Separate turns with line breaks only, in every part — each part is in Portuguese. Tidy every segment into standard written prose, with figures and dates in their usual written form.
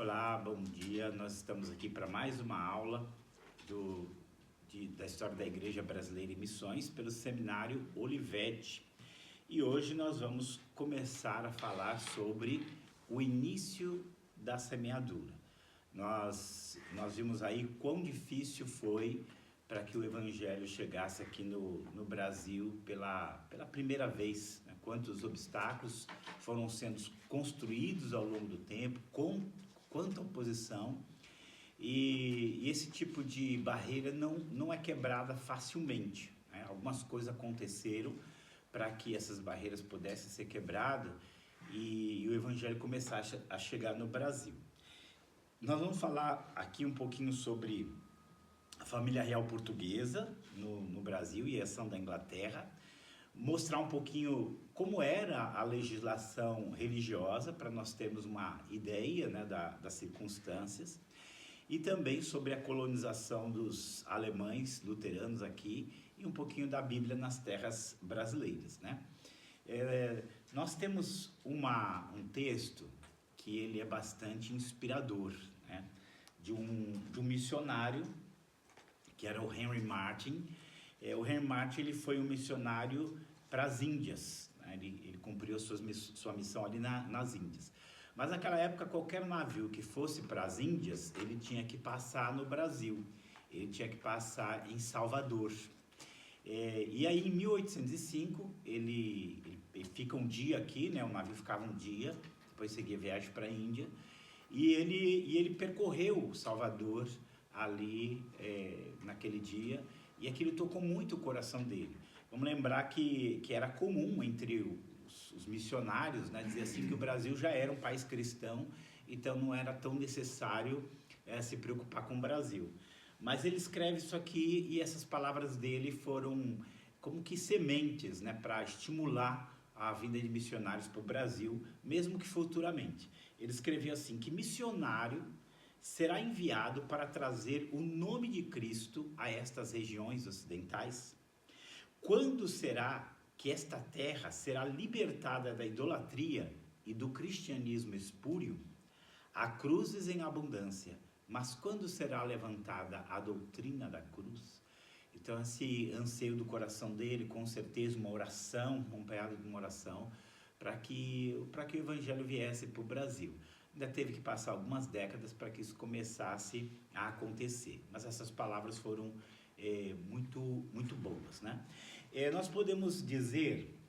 Olá, bom dia. Nós estamos aqui para mais uma aula da História da Igreja Brasileira e Missões pelo Seminário Olivetti. E hoje nós vamos começar a falar sobre o início da semeadura. Nós vimos aí quão difícil foi para que o Evangelho chegasse aqui no Brasil pela primeira vez, né? Quantos obstáculos foram sendo construídos ao longo do tempo, quanta oposição, e esse tipo de barreira não é quebrada facilmente, né? Algumas coisas aconteceram para que essas barreiras pudessem ser quebradas e o Evangelho começasse a chegar no Brasil. Nós vamos falar aqui um pouquinho sobre a família real portuguesa no Brasil e a ação da Inglaterra, mostrar um pouquinho como era a legislação religiosa, para nós termos uma ideia, né, das circunstâncias, e também sobre a colonização dos alemães luteranos aqui e um pouquinho da Bíblia nas terras brasileiras, né? Nós temos um texto que ele é bastante inspirador, né? de um missionário que era o Henry Martyn. O Henry Martyn ele foi um missionário para as Índias, né? Ele cumpriu sua missão ali nas Índias. Mas naquela época, qualquer navio que fosse para as Índias, ele tinha que passar no Brasil, ele tinha que passar em Salvador. E aí, em 1805, ele fica um dia aqui, né? O navio ficava um dia, depois seguia viagem para a Índia, e ele percorreu Salvador ali naquele dia, e aquilo tocou muito o coração dele. Vamos lembrar que era comum entre os missionários, né, dizer assim que o Brasil já era um país cristão, então não era tão necessário se preocupar com o Brasil. Mas ele escreve isso aqui e essas palavras dele foram como que sementes, né, para estimular a vinda de missionários para o Brasil, mesmo que futuramente. Ele escreveu assim, que missionário será enviado para trazer o nome de Cristo a estas regiões ocidentais? Quando será que esta terra será libertada da idolatria e do cristianismo espúrio? Há cruzes em abundância, mas quando será levantada a doutrina da cruz? Então esse anseio do coração dele, com certeza uma oração, acompanhado de uma oração, para que o Evangelho viesse para o Brasil. Ainda teve que passar algumas décadas para que isso começasse a acontecer, mas essas palavras foram muito, muito boas, né? Nós podemos dizer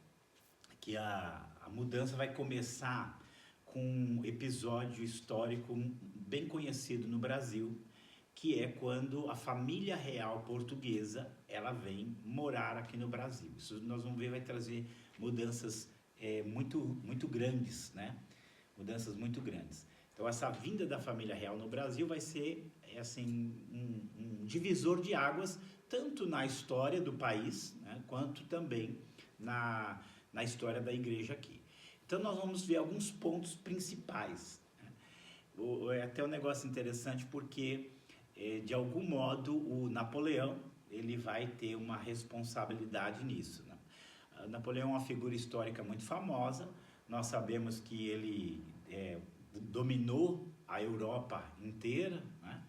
que a mudança vai começar com um episódio histórico bem conhecido no Brasil, que é quando a família real portuguesa ela vem morar aqui no Brasil. Isso nós vamos ver, vai trazer mudanças muito, muito grandes, né? Mudanças muito grandes. Então essa vinda da família real no Brasil vai ser assim um divisor de águas, tanto na história do país, né, quanto também na história da igreja aqui. Então nós vamos ver alguns pontos principais, né? É até um negócio interessante porque de algum modo o Napoleão ele vai ter uma responsabilidade nisso, né? Napoleão é uma figura histórica muito famosa. Nós sabemos que ele dominou a Europa inteira, né?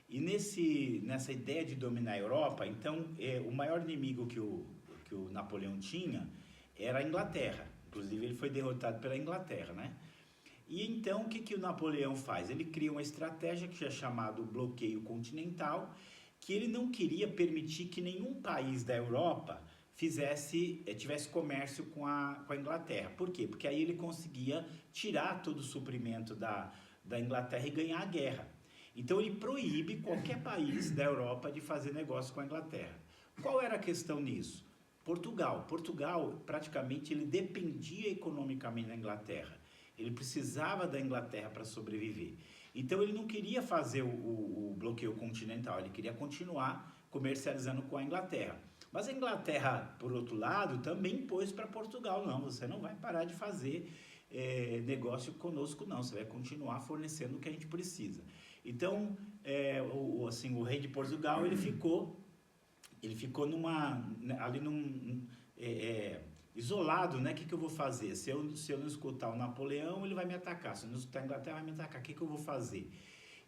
E nessa ideia de dominar a Europa, então, o maior inimigo que o Napoleão tinha era a Inglaterra. Inclusive, ele foi derrotado pela Inglaterra, né? E então, o que o Napoleão faz? Ele cria uma estratégia que é chamado bloqueio continental, que ele não queria permitir que nenhum país da Europa tivesse comércio com a Inglaterra. Por quê? Porque aí ele conseguia tirar todo o suprimento da Inglaterra e ganhar a guerra. Então ele proíbe qualquer país da Europa de fazer negócio com a Inglaterra. Qual era a questão nisso? Portugal praticamente ele dependia economicamente da Inglaterra. Ele precisava da Inglaterra para sobreviver. Então ele não queria fazer o bloqueio continental, ele queria continuar comercializando com a Inglaterra. Mas a Inglaterra, por outro lado, também pôs para Portugal, não, você não vai parar de fazer negócio conosco não, você vai continuar fornecendo o que a gente precisa. Então, o rei de Portugal, ele ficou isolado, né? O que eu vou fazer? Se eu não escutar o Napoleão, ele vai me atacar. Se eu não escutar a Inglaterra, vai me atacar. O que eu vou fazer?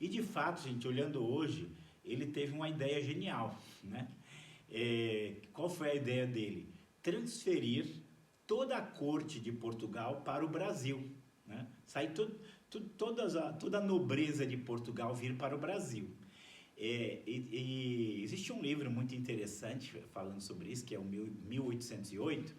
E de fato, gente, olhando hoje, ele teve uma ideia genial, né? Qual foi a ideia dele? Transferir toda a corte de Portugal para o Brasil, né? Sair toda a nobreza de Portugal vir para o Brasil. Existe um livro muito interessante falando sobre isso, que é o 1808,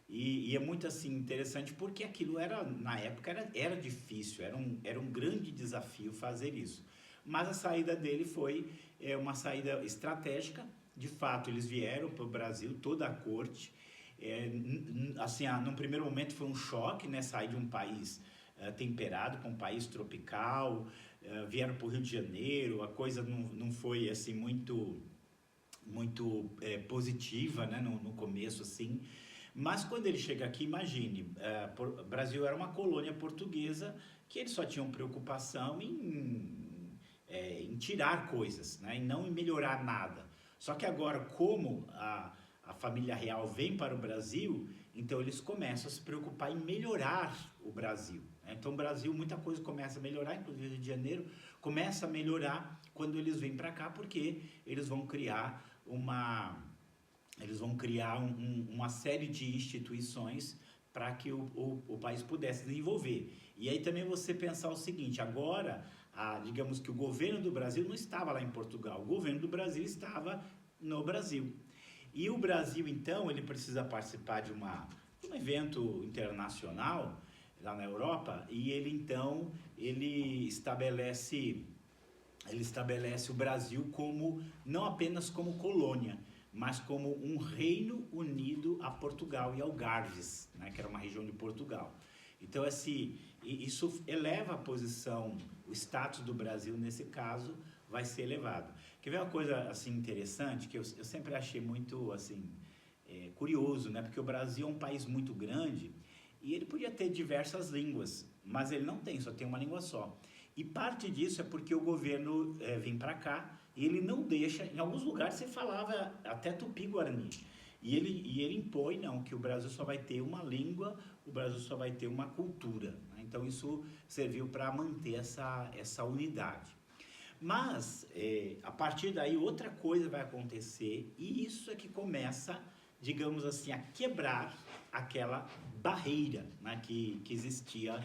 e é muito assim interessante porque aquilo era, na época, era difícil, era um grande desafio fazer isso. Mas a saída dele foi uma saída estratégica. De fato, eles vieram para o Brasil, toda a corte. Assim, num primeiro momento foi um choque, né? Sair de um país temperado para um país tropical, vieram para o Rio de Janeiro, a coisa não foi assim muito positiva, né? No começo, assim. Mas quando ele chega aqui, imagine, o Brasil era uma colônia portuguesa que eles só tinham preocupação em tirar coisas, né? E não em melhorar nada. Só que agora, como a família real vem para o Brasil, então eles começam a se preocupar em melhorar o Brasil, né? Então o Brasil, muita coisa começa a melhorar, inclusive o Rio de Janeiro começa a melhorar quando eles vêm para cá, porque eles vão criar uma série de instituições para que o país pudesse desenvolver. E aí também você pensar o seguinte, agora, digamos que o governo do Brasil não estava lá em Portugal, o governo do Brasil estava no Brasil. E o Brasil, então, ele precisa participar de um evento internacional lá na Europa, e ele estabelece o Brasil não apenas como colônia, mas como um reino unido a Portugal e Algarves, né, que era uma região de Portugal. Então, assim, isso eleva a posição, o status do Brasil, nesse caso, vai ser elevado. Quer ver uma coisa assim, interessante, que eu sempre achei muito assim, curioso, né? Porque o Brasil é um país muito grande e ele podia ter diversas línguas, mas ele não tem, só tem uma língua só. E parte disso é porque o governo vem para cá e ele não deixa, em alguns lugares você falava até Tupi-Guarani, e ele impõe, não, que o Brasil só vai ter uma língua, o Brasil só vai ter uma cultura, né? Então isso serviu para manter essa unidade. Mas, a partir daí, outra coisa vai acontecer, e isso é que começa, digamos assim, a quebrar aquela barreira, né, que existia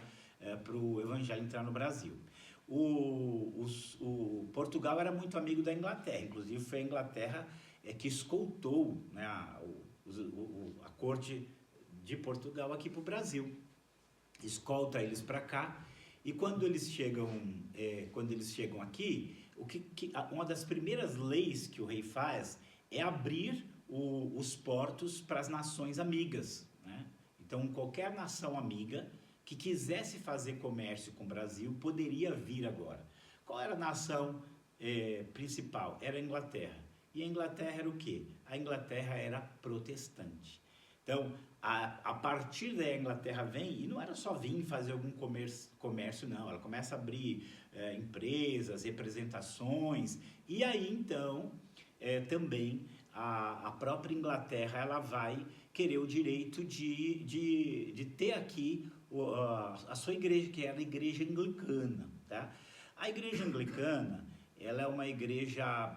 para o evangelho entrar no Brasil. O Portugal era muito amigo da Inglaterra, inclusive foi a Inglaterra que escoltou, né, a corte de Portugal aqui para o Brasil, escolta eles para cá. E quando eles chegam aqui, uma das primeiras leis que o rei faz é abrir os portos para as nações amigas, né? Então, qualquer nação amiga que quisesse fazer comércio com o Brasil poderia vir agora. Qual era a nação principal? Era a Inglaterra. E a Inglaterra era o quê? A Inglaterra era protestante. Então, a partir daí a Inglaterra vem, e não era só vir fazer algum comércio não, ela começa a abrir empresas, representações, e aí então também a própria Inglaterra ela vai querer o direito de ter aqui a sua igreja, que era a igreja anglicana, tá? A igreja anglicana, ela é uma igreja,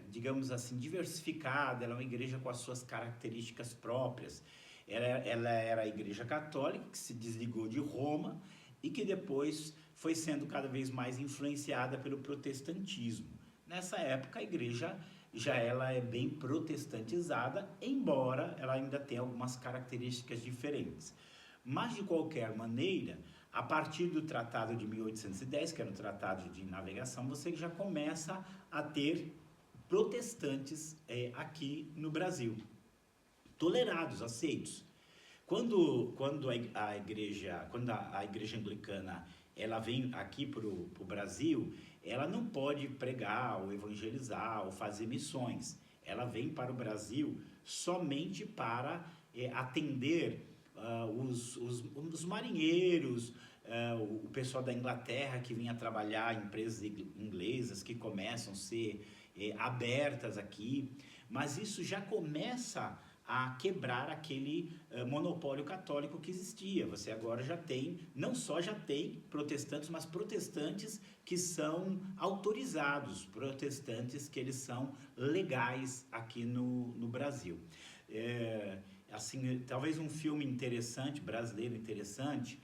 digamos assim, diversificada, ela é uma igreja com as suas características próprias. Ela era a igreja católica, que se desligou de Roma e que depois foi sendo cada vez mais influenciada pelo protestantismo. Nessa época, a igreja ela é bem protestantizada, embora ela ainda tenha algumas características diferentes. Mas, de qualquer maneira, a partir do Tratado de 1810, que era o Tratado de Navegação, você já começa a ter protestantes aqui no Brasil, tolerados, aceitos. Quando a igreja anglicana ela vem aqui para o Brasil, ela não pode pregar ou evangelizar ou fazer missões. Ela vem para o Brasil somente para atender os marinheiros, o pessoal da Inglaterra que vinha trabalhar, empresas inglesas que começam a ser abertas aqui, mas isso já começa a quebrar aquele monopólio católico que existia. Você agora já tem, não só já tem protestantes, mas protestantes que são autorizados, protestantes que eles são legais aqui no Brasil. Assim, talvez um filme interessante, brasileiro interessante,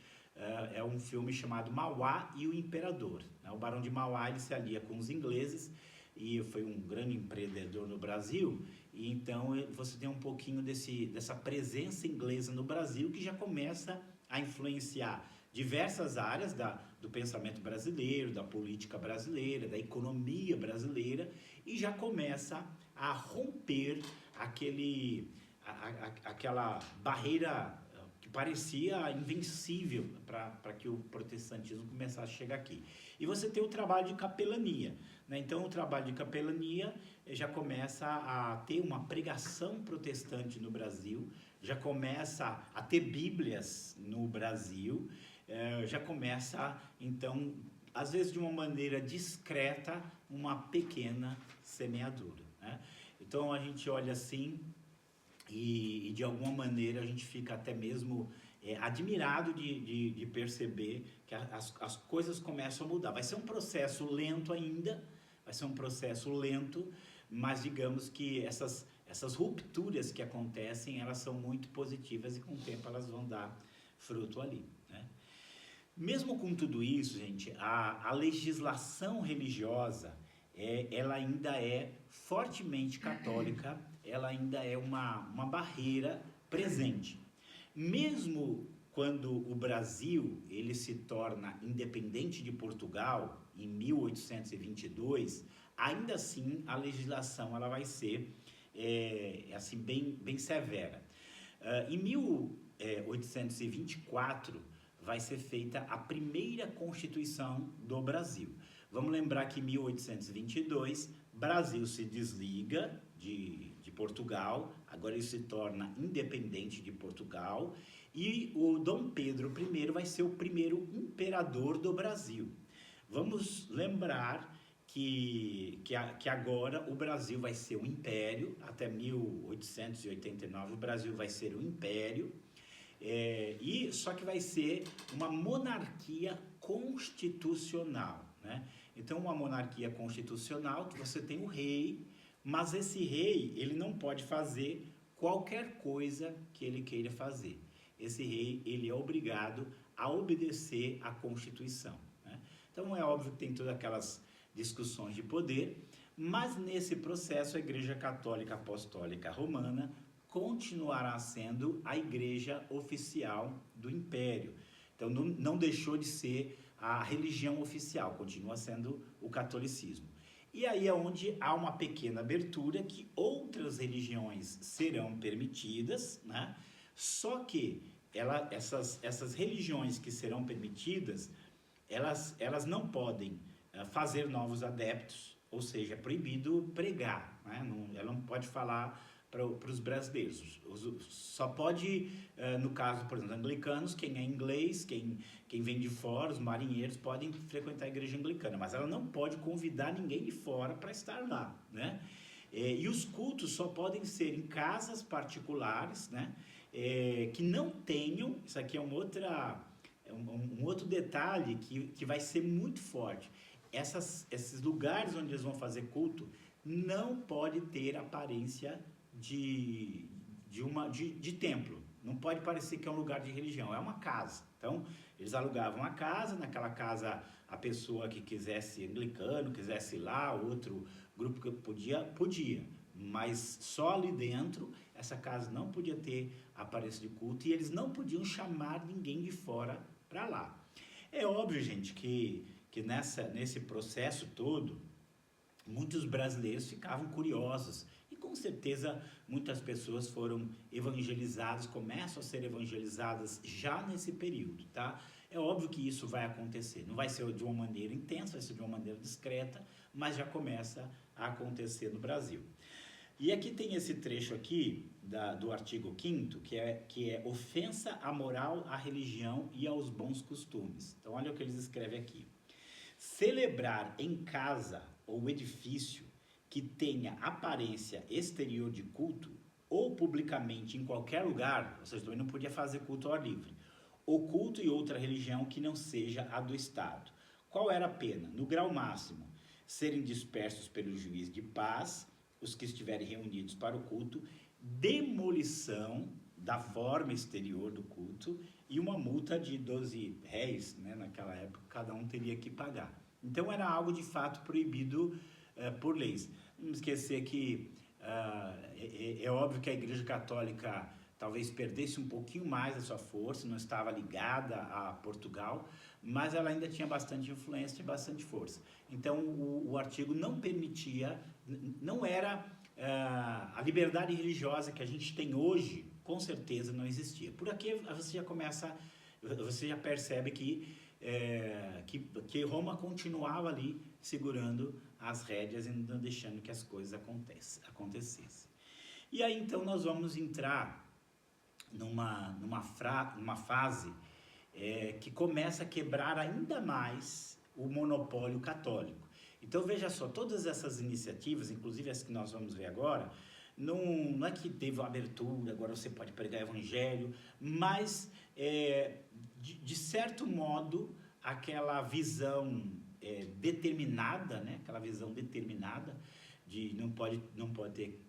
é um filme chamado Mauá e o Imperador. O Barão de Mauá, ele se alia com os ingleses e foi um grande empreendedor no Brasil, e então você tem um pouquinho dessa presença inglesa no Brasil que já começa a influenciar diversas áreas do pensamento brasileiro, da política brasileira, da economia brasileira, e já começa a romper aquela barreira que parecia invencível para que o protestantismo começasse a chegar aqui. E você tem o trabalho de capelania, né? Então o trabalho de capelania já começa a ter uma pregação protestante no Brasil, já começa a ter bíblias no Brasil, já começa, então, às vezes de uma maneira discreta, uma pequena semeadura, né? Então a gente olha assim e de alguma maneira a gente fica até mesmo admirado de perceber que as coisas começam a mudar. Vai ser um processo lento ainda, mas digamos que essas rupturas que acontecem, elas são muito positivas e com o tempo elas vão dar fruto ali, né? Mesmo com tudo isso, gente, a legislação religiosa, ela ainda é fortemente católica, ela ainda é uma barreira presente. Mesmo quando o Brasil ele se torna independente de Portugal, em 1822, ainda assim a legislação ela vai ser assim, bem severa. Em 1824, vai ser feita a primeira Constituição do Brasil. Vamos lembrar que em 1822, Brasil se desliga de Portugal, agora ele se torna independente de Portugal, e o Dom Pedro I vai ser o primeiro imperador do Brasil. Vamos lembrar que agora o Brasil vai ser um império, até 1889 o Brasil vai ser um império, e só que vai ser uma monarquia constitucional, né? Então, uma monarquia constitucional, que você tem o rei, mas esse rei, ele não pode fazer qualquer coisa que ele queira fazer. Esse rei, ele é obrigado a obedecer à Constituição, né? Então, é óbvio que tem todas aquelas discussões de poder, mas nesse processo a Igreja Católica Apostólica Romana continuará sendo a igreja oficial do Império. Então, não deixou de ser a religião oficial, continua sendo o catolicismo. E aí é onde há uma pequena abertura que outras religiões serão permitidas, né? Só que essas religiões que serão permitidas, elas não podem fazer novos adeptos, ou seja, é proibido pregar, né? Ela não pode falar para os brasileiros. Só pode, no caso, por exemplo, anglicanos, quem é inglês, quem vem de fora, os marinheiros podem frequentar a igreja anglicana, mas ela não pode convidar ninguém de fora para estar lá, né? E os cultos só podem ser em casas particulares, né? Que não tenham, isso aqui é um outro detalhe que vai ser muito forte. Esses lugares onde eles vão fazer culto não pode ter aparência de templo, não pode parecer que é um lugar de religião, é uma casa. Então, eles alugavam a casa, naquela casa a pessoa que quisesse anglicano, quisesse ir lá, outro grupo que podia, mas só ali dentro, essa casa não podia ter aparência de culto e eles não podiam chamar ninguém de fora para lá. É óbvio, gente, que nesse processo todo, muitos brasileiros ficavam curiosos e com certeza muitas pessoas foram evangelizadas, começam a ser evangelizadas já nesse período, tá? É óbvio que isso vai acontecer, não vai ser de uma maneira intensa, vai ser de uma maneira discreta, mas já começa a acontecer no Brasil. E aqui tem esse trecho aqui do artigo 5º, que é ofensa à moral, à religião e aos bons costumes. Então olha o que eles escrevem aqui. Celebrar em casa ou edifício que tenha aparência exterior de culto ou publicamente em qualquer lugar, ou seja, também não podia fazer culto ao ar livre, o culto e outra religião que não seja a do Estado. Qual era a pena? No grau máximo, serem dispersos pelo juiz de paz, os que estiverem reunidos para o culto, demolição da forma exterior do culto e uma multa de 12 réis, né? Naquela época cada um teria que pagar. Então era algo de fato proibido por leis. Não esquecer que é óbvio que a Igreja Católica talvez perdesse um pouquinho mais a sua força, não estava ligada a Portugal, mas ela ainda tinha bastante influência e bastante força. Então o artigo não permitia, não era a liberdade religiosa que a gente tem hoje, com certeza não existia. Por aqui você já percebe que Roma continuava ali segurando as rédeas e não deixando que as coisas acontecessem. E aí então nós vamos entrar numa fase que começa a quebrar ainda mais o monopólio católico. Então veja só, todas essas iniciativas, inclusive as que nós vamos ver agora, não é que teve uma abertura, agora você pode pregar evangelho, mas de certo modo aquela visão determinada, né? Aquela visão determinada de não pode ter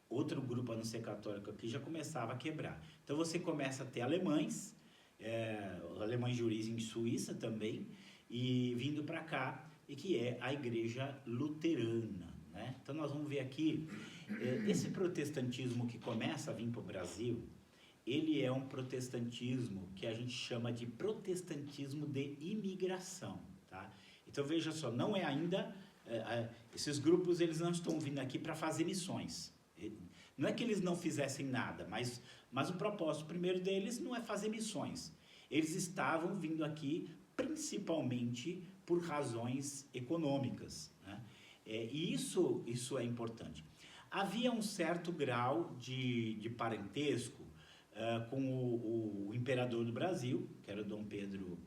outro grupo a não ser católico aqui, já começava a quebrar. Então você começa a ter alemães juris em Suíça também, e vindo para cá, e que é a igreja luterana, né? Então nós vamos ver aqui, esse protestantismo que começa a vir para o Brasil, ele é um protestantismo que a gente chama de protestantismo de imigração, tá? Então veja só, não é ainda, esses grupos eles não estão vindo aqui para fazer missões. Não é que eles não fizessem nada, mas o propósito primeiro deles não é fazer missões. Eles estavam vindo aqui principalmente por razões econômicas, né? E isso é importante. Havia um certo grau de parentesco com o imperador do Brasil, que era Dom Pedro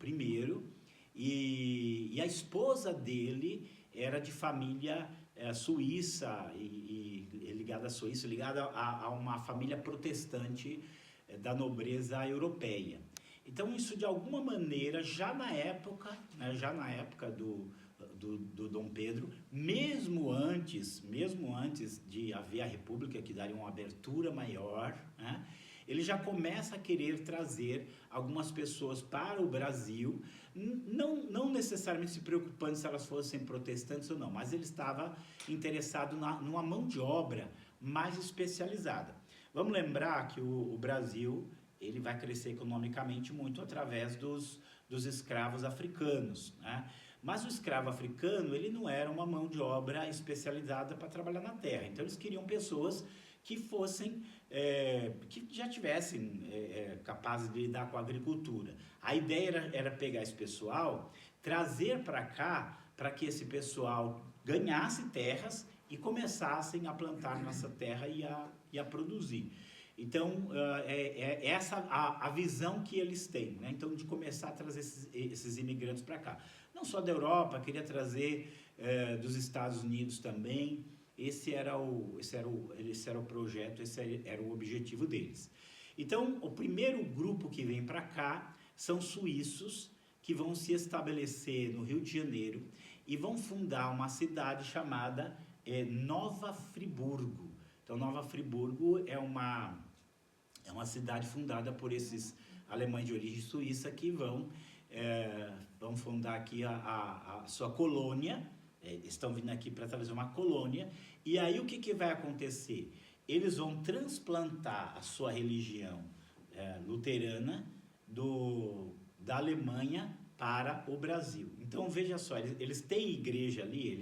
I, e a esposa dele era de família suíça, e ligada à Suíça, ligada a uma família protestante da nobreza europeia. Então isso de alguma maneira, já na época do Dom Pedro, mesmo antes de haver a República, que daria uma abertura maior, né, ele já começa a querer trazer algumas pessoas para o Brasil, não necessariamente se preocupando se elas fossem protestantes ou não, mas ele estava interessado numa mão de obra mais especializada. Vamos lembrar que o Brasil ele vai crescer economicamente muito através dos escravos africanos, né? Mas o escravo africano ele não era uma mão de obra especializada para trabalhar na terra, então eles queriam pessoas que fossem, que já tivessem capazes de lidar com a agricultura. A ideia era pegar esse pessoal, trazer para cá, para que esse pessoal ganhasse terras e começassem a plantar nessa terra e a produzir. Então, essa a visão que eles têm, né? Então, de começar a trazer esses imigrantes para cá. Não só da Europa, queria trazer dos Estados Unidos também. Esse era o projeto, esse era o objetivo deles. Então, o primeiro grupo que vem para cá são suíços que vão se estabelecer no Rio de Janeiro e vão fundar uma cidade chamada Nova Friburgo. Então, Nova Friburgo é uma cidade fundada por esses alemães de origem suíça que vão fundar aqui a sua colônia. Estão vindo aqui para trazer uma colônia, e aí o que vai acontecer? Eles vão transplantar a sua religião luterana da Alemanha para o Brasil. Então veja só, eles têm igreja ali,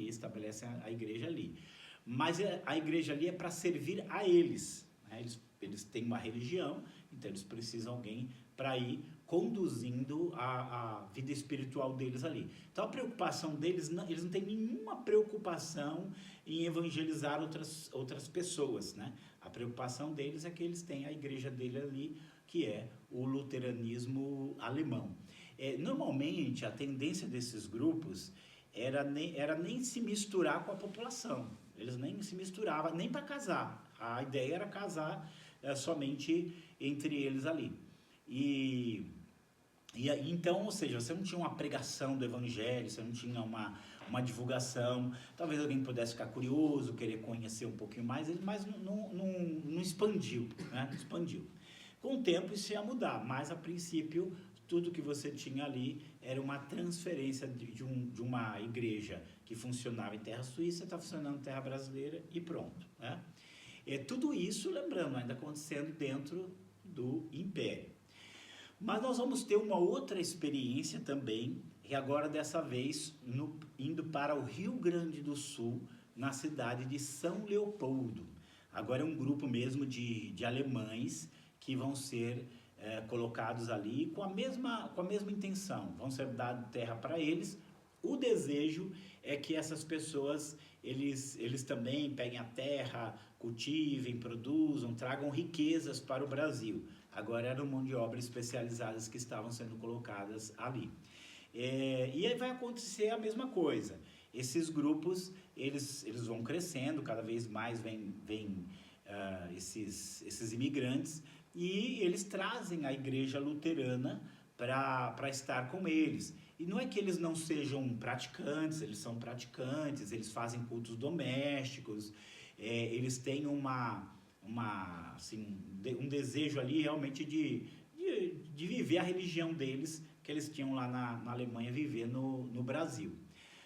estabelecem a igreja ali, mas a igreja ali é para servir a eles, né? Eles têm uma religião, então eles precisam de alguém para ir conduzindo a vida espiritual deles ali. Então a preocupação deles, eles não têm nenhuma preocupação em evangelizar outras pessoas, né? A preocupação deles é que eles têm a igreja dele ali, que é o luteranismo alemão. Normalmente a tendência desses grupos era nem se misturar com a população. Eles nem se misturavam, nem para casar. A ideia era casar somente entre eles ali. E aí, então, ou seja, você não tinha uma pregação do evangelho, você não tinha uma divulgação. Talvez alguém pudesse ficar curioso, querer conhecer um pouquinho mais, mas não expandiu, né? Não expandiu. Com o tempo isso ia mudar, mas a princípio tudo que você tinha ali era uma transferência de uma igreja que funcionava em terra suíça, está funcionando em terra brasileira e pronto, né? Tudo isso, lembrando, ainda acontecendo dentro do Império. Mas nós vamos ter uma outra experiência também, e agora dessa vez indo para o Rio Grande do Sul, na cidade de São Leopoldo. Agora é um grupo mesmo de alemães que vão ser colocados ali com a mesma intenção, vão ser dado terra para eles. O desejo é que essas pessoas, eles também peguem a terra, cultivem, produzam, tragam riquezas para o Brasil. Agora eram mão de obra especializadas que estavam sendo colocadas ali. E aí vai acontecer a mesma coisa. Esses grupos, eles vão crescendo, cada vez mais vem esses imigrantes, e eles trazem a igreja luterana para estar com eles. E não é que eles não sejam praticantes, eles são praticantes, eles fazem cultos domésticos, eles têm um desejo ali realmente de viver a religião deles, que eles tinham lá na Alemanha, viver no Brasil.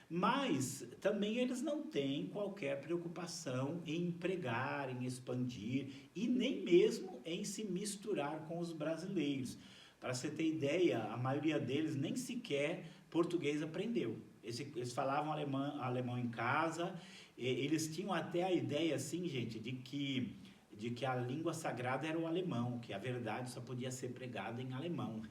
Mas também eles não têm qualquer preocupação em pregar, em expandir e nem mesmo em se misturar com os brasileiros. Para você ter ideia, a maioria deles nem sequer português aprendeu. Eles falavam alemão em casa, eles tinham até a ideia, assim, gente, de que a língua sagrada era o alemão, que a verdade só podia ser pregada em alemão.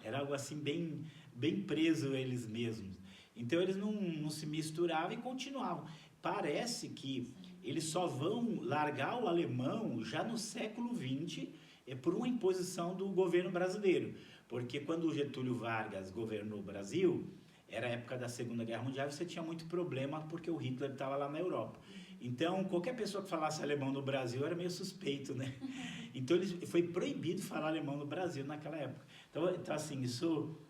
Era algo assim bem preso eles mesmos. Então eles não se misturavam e continuavam. Parece que eles só vão largar o alemão já no século XX, por uma imposição do governo brasileiro. Porque quando o Getúlio Vargas governou o Brasil, era a época da Segunda Guerra Mundial, e você tinha muito problema porque o Hitler estava lá na Europa. Então, qualquer pessoa que falasse alemão no Brasil era meio suspeito, né? Então, foi proibido falar alemão no Brasil naquela época. Então assim, isso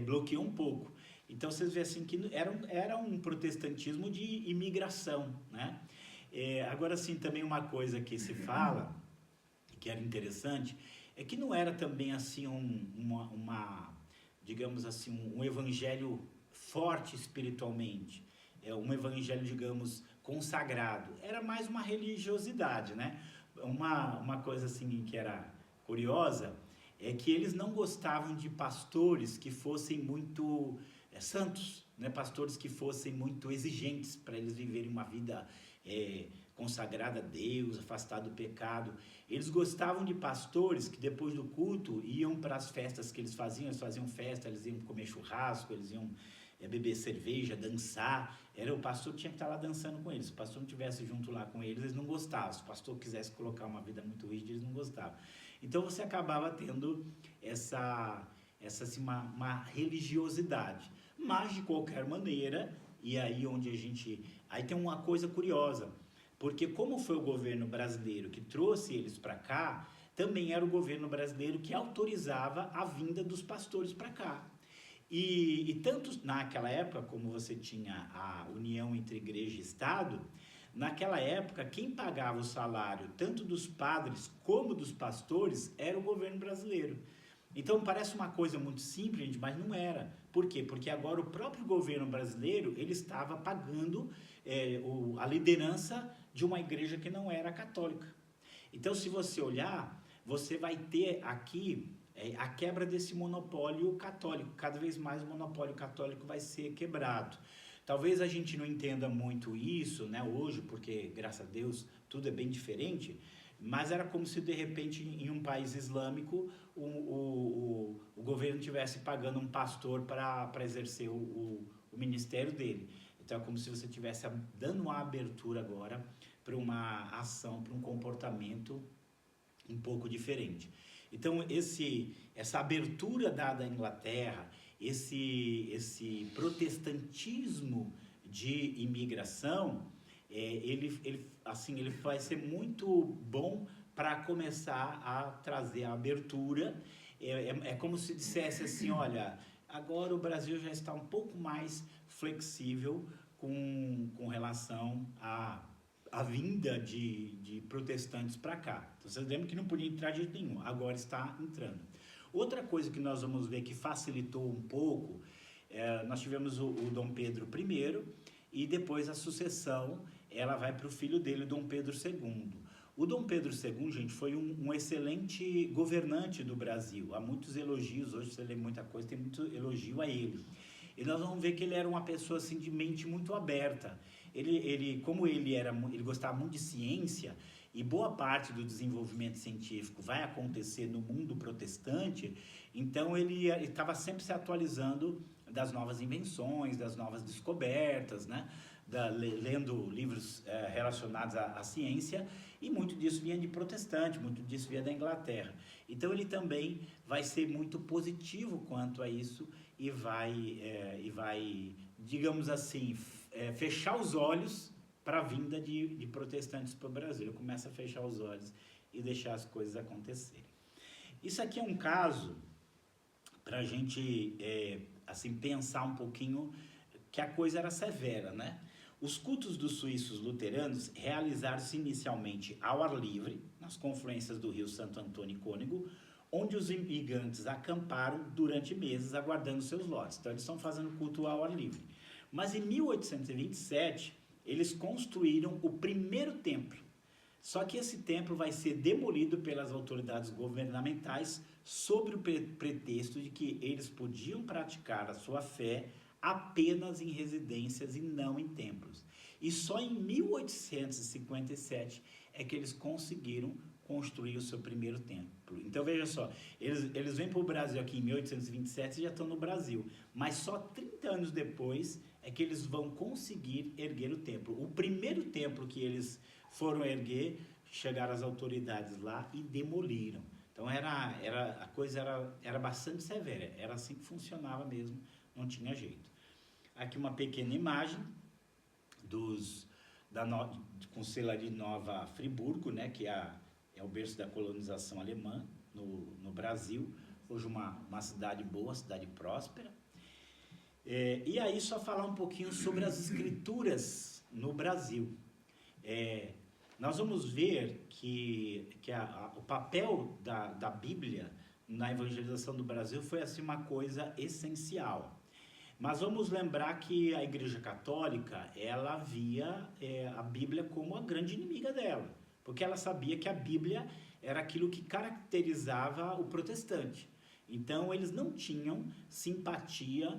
bloqueou um pouco. Então, vocês veem assim que era um protestantismo de imigração, né? Agora, assim, também uma coisa que se fala, que era interessante, é que não era também assim digamos assim, um evangelho forte espiritualmente, um evangelho, digamos, consagrado. Era mais uma religiosidade, né? Uma coisa assim que era curiosa é que eles não gostavam de pastores que fossem muito santos, né? Pastores que fossem muito exigentes para eles viverem uma vida consagrada a Deus, afastado do pecado. Eles gostavam de pastores que depois do culto iam para as festas que eles faziam festa, eles iam comer churrasco, eles iam beber cerveja, dançar. O pastor tinha que estar lá dançando com eles. Se o pastor não estivesse junto lá com eles não gostavam. Se o pastor quisesse colocar uma vida muito rígida, eles não gostavam. Então você acabava tendo uma religiosidade. Mas de qualquer maneira, e aí aí tem uma coisa curiosa, porque como foi o governo brasileiro que trouxe eles para cá, também era o governo brasileiro que autorizava a vinda dos pastores para cá. E tanto naquela época, como você tinha a união entre igreja e Estado, naquela época quem pagava o salário tanto dos padres como dos pastores era o governo brasileiro. Então parece uma coisa muito simples, gente, mas não era. Por quê? Porque agora o próprio governo brasileiro ele estava pagando a liderança de uma igreja que não era católica. Então, se você olhar, você vai ter aqui a quebra desse monopólio católico. Cada vez mais o monopólio católico vai ser quebrado. Talvez a gente não entenda muito isso, né, hoje, porque, graças a Deus, tudo é bem diferente, mas era como se, de repente, em um país islâmico, o governo estivesse pagando um pastor para exercer o ministério dele. Então, é como se você estivesse dando uma abertura agora para uma ação, para um comportamento um pouco diferente. Então, essa abertura dada à Inglaterra, esse protestantismo de imigração, ele vai ser muito bom para começar a trazer a abertura. É como se dissesse assim, olha, agora o Brasil já está um pouco mais flexível com relação à vinda de protestantes para cá. Então, vocês lembram que não podia entrar de jeito nenhum, agora está entrando. Outra coisa que nós vamos ver que facilitou um pouco, nós tivemos o Dom Pedro I, e depois a sucessão, ela vai para o filho dele, Dom Pedro II. O Dom Pedro II, gente, foi um excelente governante do Brasil. Há muitos elogios, hoje você lê muita coisa, tem muito elogio a ele. E nós vamos ver que ele era uma pessoa assim, de mente muito aberta. Como ele gostava muito de ciência, e boa parte do desenvolvimento científico vai acontecer no mundo protestante, então ele estava sempre se atualizando das novas invenções, das novas descobertas, né? Lendo livros relacionados à ciência, e muito disso vinha de protestante, muito disso vinha da Inglaterra. Então ele também vai ser muito positivo quanto a isso e vai, digamos assim, fechar os olhos para a vinda de protestantes para o Brasil. Ele começa a fechar os olhos e deixar as coisas acontecerem. Isso aqui é um caso para a gente assim, pensar um pouquinho que a coisa era severa, né? Os cultos dos suíços luteranos realizaram-se inicialmente ao ar livre, nas confluências do rio Santo Antônio e Cônego, onde os imigrantes acamparam durante meses aguardando seus lotes. Então eles estão fazendo culto ao ar livre. Mas em 1827, eles construíram o primeiro templo. Só que esse templo vai ser demolido pelas autoridades governamentais sob o pretexto de que eles podiam praticar a sua fé apenas em residências e não em templos. E só em 1857 é que eles conseguiram construir o seu primeiro templo. Então veja só, eles vêm para o Brasil aqui em 1827 e já estão no Brasil, mas só 30 anos depois é que eles vão conseguir erguer o templo. O primeiro templo que eles foram erguer, chegaram as autoridades lá e demoliram. Então a coisa era bastante severa, era assim que funcionava mesmo, não tinha jeito. Aqui uma pequena imagem com sela de Nova Friburgo, né, que é o berço da colonização alemã no Brasil, hoje uma cidade boa, cidade próspera. E aí só falar um pouquinho sobre as escrituras no Brasil. Nós vamos ver que o papel da Bíblia na evangelização do Brasil foi assim uma coisa essencial. Mas vamos lembrar que a Igreja Católica, ela via a Bíblia como a grande inimiga dela, porque ela sabia que a Bíblia era aquilo que caracterizava o protestante. Então eles não tinham simpatia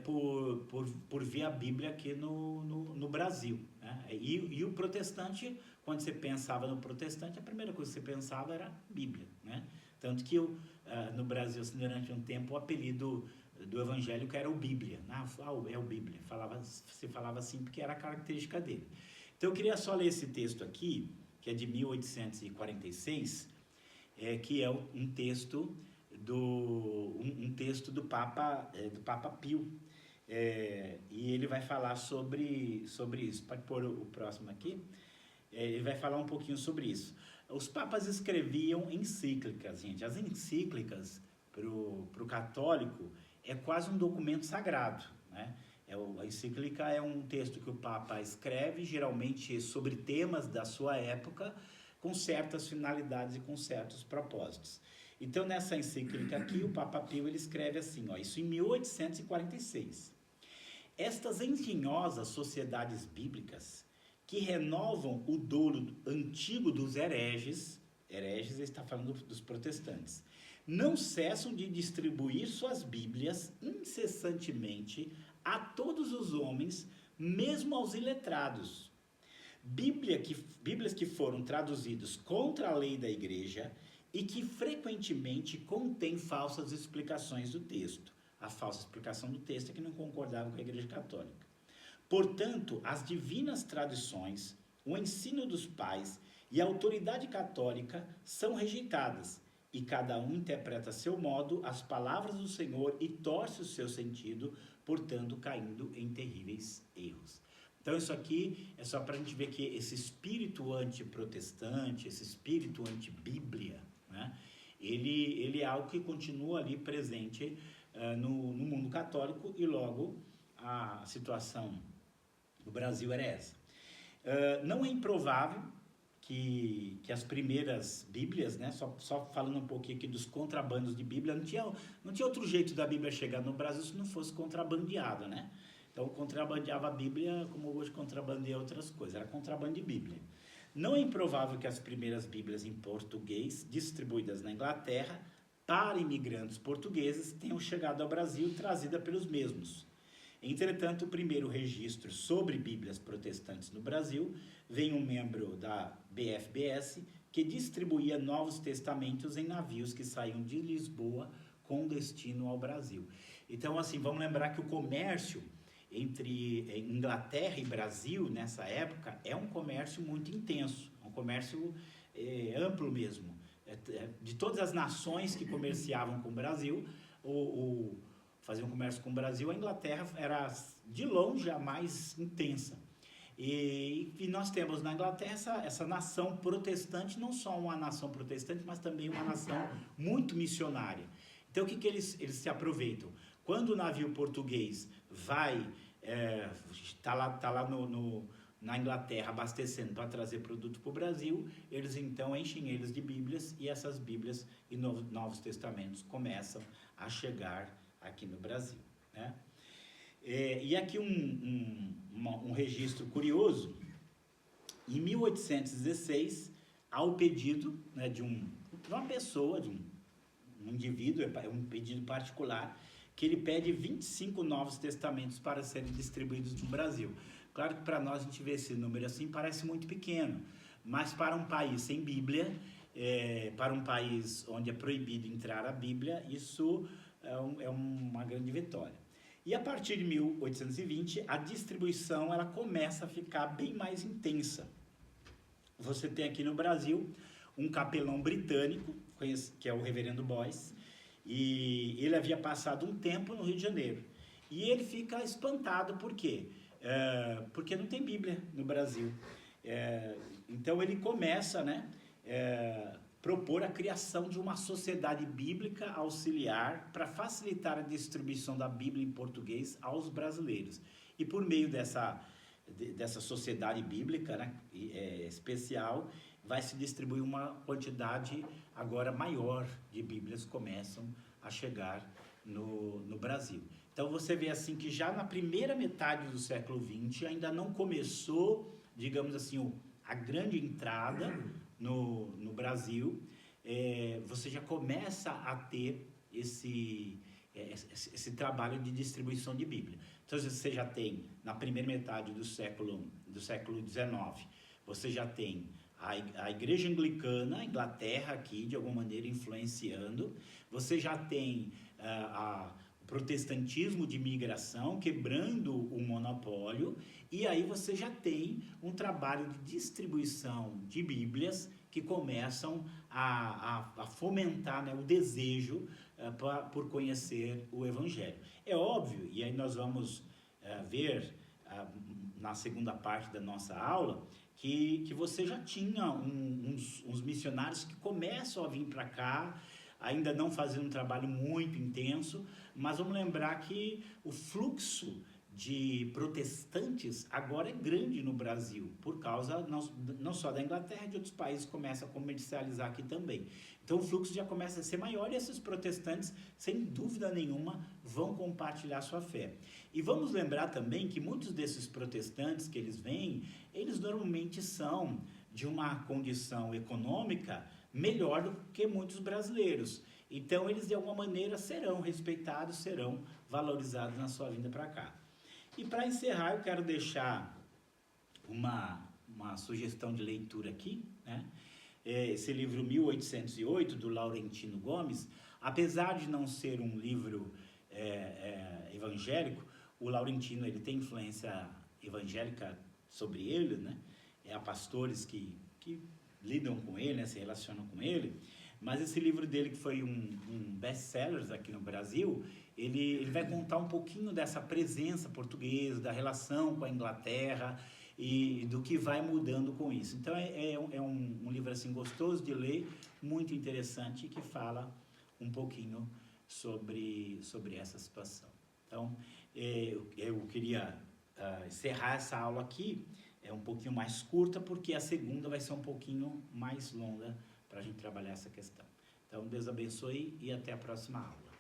por ver a Bíblia aqui no Brasil, né? E o protestante, quando você pensava no protestante, a primeira coisa que você pensava era Bíblia, né? Tanto que no Brasil, assim, durante um tempo, o apelido do evangélico era o Bíblia, né? É o Bíblia, se falava assim porque era a característica dele. Então eu queria só ler esse texto aqui, que é de 1846, que é um texto do Papa Pio, e ele vai falar sobre isso. Pode pôr o próximo aqui. Ele vai falar um pouquinho sobre isso. Os papas escreviam encíclicas, gente. As encíclicas para o católico é quase um documento sagrado, né? A encíclica é um texto que o Papa escreve, geralmente sobre temas da sua época, com certas finalidades e com certos propósitos. Então, nessa encíclica aqui, o Papa Pio ele escreve assim, isso em 1846. Estas engenhosas sociedades bíblicas que renovam o dolo antigo dos hereges ele está falando dos protestantes, não cessam de distribuir suas Bíblias incessantemente a todos os homens, mesmo aos iletrados. Bíblias que foram traduzidas contra a lei da igreja e que frequentemente contêm falsas explicações do texto. A falsa explicação do texto é que não concordava com a Igreja Católica. Portanto, as divinas tradições, o ensino dos pais e a autoridade católica são rejeitadas, e cada um interpreta a seu modo as palavras do Senhor e torce o seu sentido, portanto, caindo em terríveis erros. Então isso aqui é só para a gente ver que esse espírito antiprotestante, esse espírito anti-bíblia, né, ele é algo que continua ali presente no mundo católico, e logo a situação do Brasil era essa. Não é improvável que as primeiras Bíblias, né, só falando um pouquinho aqui dos contrabandos de Bíblia, não tinha outro jeito da Bíblia chegar no Brasil se não fosse contrabandeada, né? Então contrabandeava a Bíblia como hoje contrabandeia outras coisas, era contrabando de Bíblia. Não é improvável que as primeiras Bíblias em português, distribuídas na Inglaterra para imigrantes portugueses, tenham chegado ao Brasil trazida pelos mesmos. Entretanto, o primeiro registro sobre Bíblias protestantes no Brasil vem um membro da BFBS que distribuía Novos Testamentos em navios que saíam de Lisboa com destino ao Brasil. Então, assim, vamos lembrar que o comércio entre Inglaterra e Brasil, nessa época, é um comércio muito intenso, um comércio amplo mesmo. De todas as nações que comerciavam com o Brasil, faziam comércio com o Brasil, a Inglaterra era, de longe, a mais intensa. E nós temos na Inglaterra essa nação protestante, não só uma nação protestante, mas também uma nação muito missionária. Então, o que eles se aproveitam? Quando o navio português está lá na Inglaterra abastecendo para trazer produto para o Brasil, eles então enchem eles de Bíblias, e essas Bíblias e Novos Testamentos começam a chegar aqui no Brasil, né? E aqui um registro curioso: em 1816, ao pedido, né, de uma pessoa, de um indivíduo, é um pedido particular, que ele pede 25 Novos Testamentos para serem distribuídos no Brasil. Claro que para nós a gente vê esse número assim, parece muito pequeno, mas para um país sem Bíblia, para um país onde é proibido entrar a Bíblia, isso é uma grande vitória. E a partir de 1820, a distribuição ela começa a ficar bem mais intensa. Você tem aqui no Brasil um capelão britânico, que é o Reverendo Boyce, e ele havia passado um tempo no Rio de Janeiro. E ele fica espantado, por quê? Porque não tem Bíblia no Brasil. Então ele começa, né, propor a criação de uma sociedade bíblica auxiliar para facilitar a distribuição da Bíblia em português aos brasileiros. E por meio dessa sociedade bíblica, né, especial, vai se distribuir uma quantidade agora maior de Bíblias começam a chegar no Brasil. Então você vê assim que já na primeira metade do século XX ainda não começou, digamos assim, a grande entrada no Brasil. Você já começa a ter esse trabalho de distribuição de Bíblia. Então você já tem, na primeira metade do século XIX, você já tem a Igreja Anglicana, a Inglaterra aqui, de alguma maneira influenciando. Você já tem o protestantismo de imigração quebrando o monopólio, e aí você já tem um trabalho de distribuição de Bíblias que começam a fomentar, né, o desejo por conhecer o Evangelho. É óbvio, e aí nós vamos ver na segunda parte da nossa aula, que você já tinha uns missionários que começam a vir para cá, ainda não fazendo um trabalho muito intenso, mas vamos lembrar que o fluxo de protestantes agora é grande no Brasil, por causa não só da Inglaterra, de outros países começam a comercializar aqui também. Então o fluxo já começa a ser maior, e esses protestantes, sem dúvida nenhuma, vão compartilhar sua fé. E vamos lembrar também que muitos desses protestantes que eles vêm, eles normalmente são de uma condição econômica melhor do que muitos brasileiros. Então eles de alguma maneira serão respeitados, serão valorizados na sua vinda para cá. E para encerrar, eu quero deixar uma sugestão de leitura aqui, né? Esse livro 1808, do Laurentino Gomes, apesar de não ser um livro evangélico, o Laurentino ele tem influência evangélica sobre ele, né? Há pastores que lidam com ele, né? Se relacionam com ele, mas esse livro dele, que foi um best-seller aqui no Brasil, ele vai contar um pouquinho dessa presença portuguesa, da relação com a Inglaterra e do que vai mudando com isso. Então é um livro assim gostoso de ler, muito interessante, que fala um pouquinho sobre essa situação. Então eu queria encerrar essa aula aqui, é um pouquinho mais curta, porque a segunda vai ser um pouquinho mais longa para a gente trabalhar essa questão. Então Deus abençoe e até a próxima aula.